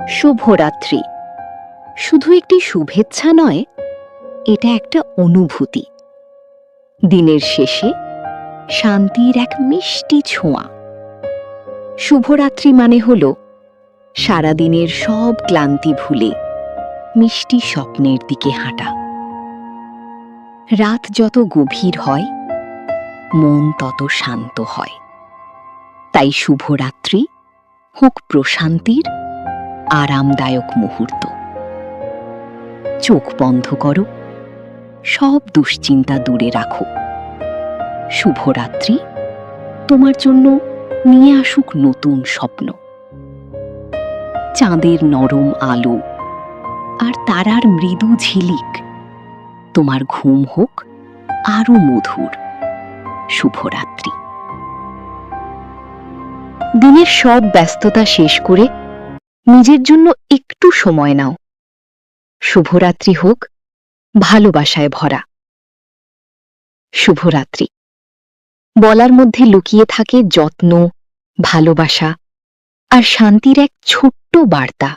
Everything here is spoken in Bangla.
শুভরাত্রি শুধু একটি শুভেচ্ছা নয়, এটা একটা অনুভূতি। দিনের শেষে শান্তির এক মিষ্টি ছোঁয়া। শুভরাত্রি মানে হল সারাদিনের সব ক্লান্তি ভুলে মিষ্টি স্বপ্নের দিকে হাঁটা। রাত যত গভীর হয়, মন তত শান্ত হয়। তাই শুভরাত্রি হোক প্রশান্তির আরামদায়ক মুহূর্ত। চোখ বন্ধ করো, সব দুশ্চিন্তা দূরে রাখো। শুভরাত্রি তোমার জন্য নিয়ে আসুক নতুন স্বপ্ন। চাঁদের নরম আলো আর তারার মৃদু ঝিলিক তোমার ঘুম হোক আরো মধুর। শুভরাত্রি। দিনের সব ব্যস্ততা শেষ করে নিজের জন্য একটু সময় নাও। শুভরাত্রি হোক ভালোবাসায় ভরা। শুভরাত্রি বলার মধ্যে লুকিয়ে থাকে যত্ন, ভালোবাসা আর শান্তির এক ছোট্ট বার্তা।